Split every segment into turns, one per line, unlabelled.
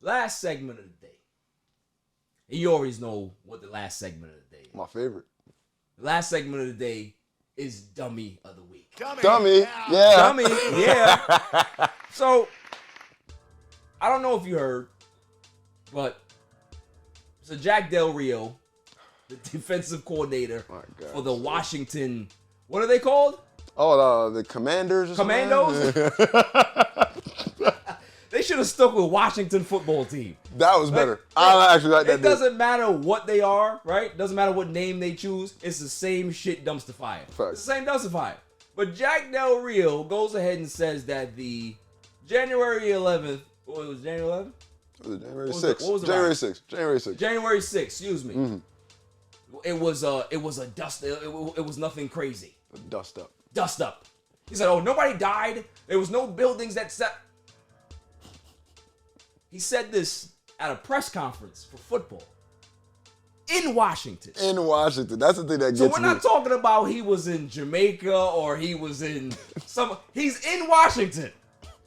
Last segment of the day. And you always know what the last segment of the day is.
My favorite.
The last segment of the day is Dummy of the Week.
Dummy. Yeah.
Dummy, yeah. So, I don't know if you heard, but so Jack Del Rio, the defensive coordinator for the Washington, what are they called?
Oh, the Commanders or
Commandos? They should have stuck with Washington football team.
That was better. I actually like that.
It doesn't matter what they are, right? Doesn't matter what name they choose. It's the same shit dumpster fire.
Fact.
It's the same dumpster fire. But Jack Del Rio goes ahead and says that the January 11th, what was it, January 11th?
It was January 6th.
What was it?
January 6th. January 6th.
January 6th, excuse me.
Mm-hmm.
It was a dust, it was nothing crazy.
Dust up.
Dust up. He said, oh, nobody died. There was no buildings that set. He said this at a press conference for football in Washington.
In Washington. That's the thing that gets
So
me.
we're not talking about he was in Jamaica or he was in he's in Washington,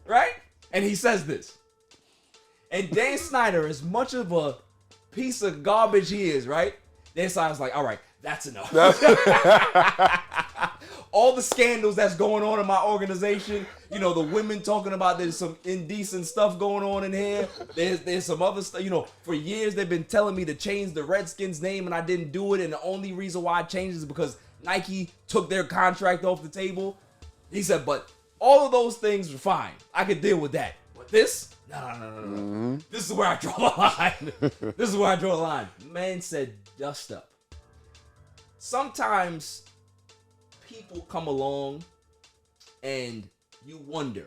right? And he says this. And Dan Snyder, as much of a piece of garbage he is, right? Dan Snyder's like, all right, that's enough. All the scandals that's going on in my organization, you know, the women talking about there's some indecent stuff going on in here. There's some other stuff, you know, for years they've been telling me to change the Redskins name and I didn't do it. And the only reason why I changed is because Nike took their contract off the table. He said, but all of those things are fine. I could deal with that. But this, no. Mm-hmm. This is where I draw the line. This is where I draw the line. Man said, dust up. Sometimes people come along and you wonder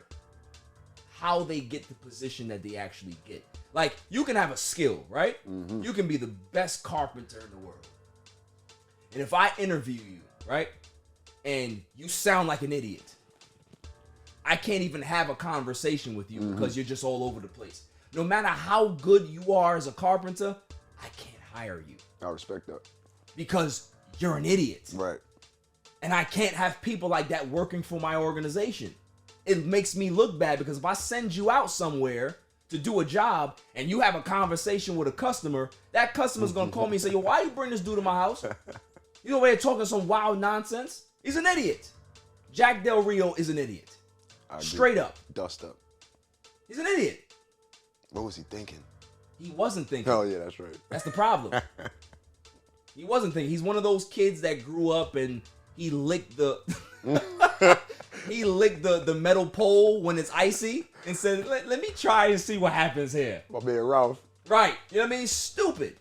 how they get the position that they actually get. Like, you can have a skill, right? Mm-hmm. You can be the best carpenter in the world. And if I interview you, right, and you sound like an idiot, I can't even have a conversation with you because you're just all over the place. No matter how good you are as a carpenter, I can't hire you.
I respect that.
Because you're an idiot.
Right.
And I can't have people like that working for my organization. It makes me look bad because if I send you out somewhere to do a job and you have a conversation with a customer, that customer's going to call me and say, yo, why you bring this dude to my house? You over here talking some wild nonsense? He's an idiot. Jack Del Rio is an idiot. Straight up.
Dust up.
He's an idiot.
What was he thinking?
He wasn't thinking.
Oh, yeah, that's right.
That's the problem. He wasn't thinking. He's one of those kids that grew up and he licked the the metal pole when it's icy and said, let me try and see what happens here.
My man Ralph.
Right. You know what I mean? Stupid.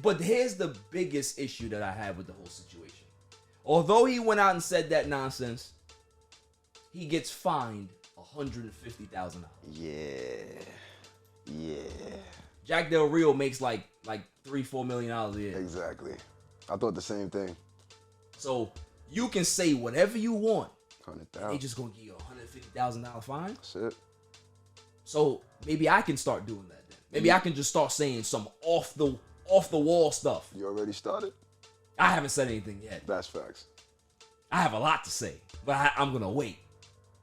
But here's the biggest issue that I have with the whole situation. Although he went out and said that nonsense, he gets fined $150,000.
Yeah.
Jack Del Rio makes like $3-4 million a year.
Exactly. I thought the same thing.
So you can say whatever you want.
$100,000.
They just gonna give you a $150,000 fine.
That's it.
So maybe I can start doing that then. Maybe I can just start saying some off the wall stuff.
You already started?
I haven't said anything yet.
That's facts.
I have a lot to say, but I'm gonna wait.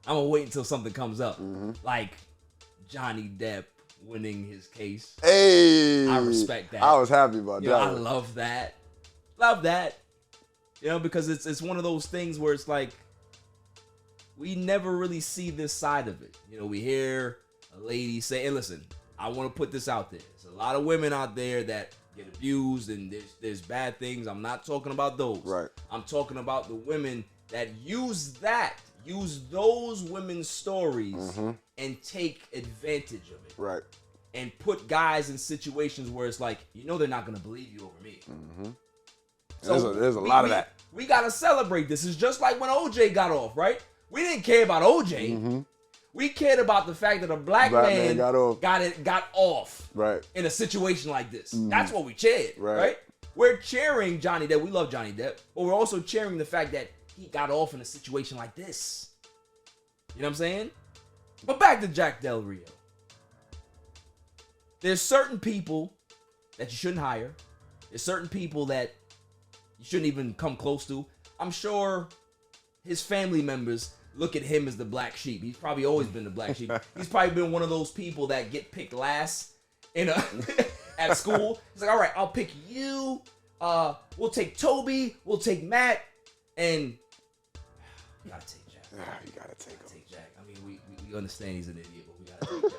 I'm gonna wait until something comes up, like Johnny Depp winning his case.
Hey,
I respect that.
I was happy about that.
I love that. Love that. You know, because it's one of those things where it's like we never really see this side of it. You know, we hear a lady say, and listen, I want to put this out there. There's a lot of women out there that get abused and there's bad things. I'm not talking about those.
Right.
I'm talking about the women that use those women's stories and take advantage of it.
Right.
And put guys in situations where it's like, you know, they're not going to believe you over me.
So there's a lot of that.
We got to celebrate this. It's just like when OJ got off, right? We didn't care about OJ. We cared about the fact that a black man got off
right
in a situation like this. That's what we cheered, right? We're cheering Johnny Depp. We love Johnny Depp. But we're also cheering the fact that he got off in a situation like this. You know what I'm saying? But back to Jack Del Rio. There's certain people that you shouldn't hire. There's certain people that you shouldn't even come close to. I'm sure his family members, look at him as the black sheep. He's probably always been the black sheep. He's probably been one of those people that get picked last in a at school. He's like, all right, I'll pick you. We'll take Toby. We'll take Matt, and we gotta take Jack.
Yeah, you gotta take him.
Take Jack. I mean, we understand he's an idiot, but we gotta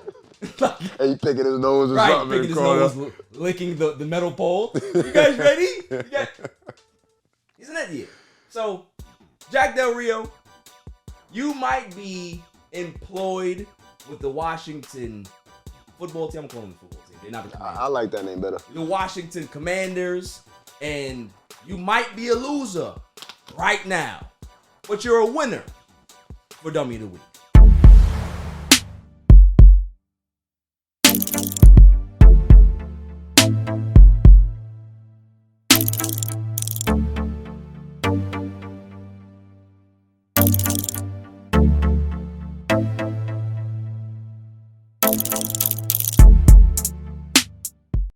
take Jack.
And he picking his nose or
Right,
something.
picking his nose, licking the metal pole. You guys ready? He's an idiot. So, Jack Del Rio, you might be employed with the Washington football team. I'm calling them the football team. They're not the Commanders.
I like that name better.
The Washington Commanders, and you might be a loser right now, but you're a winner for Dummy of the Week.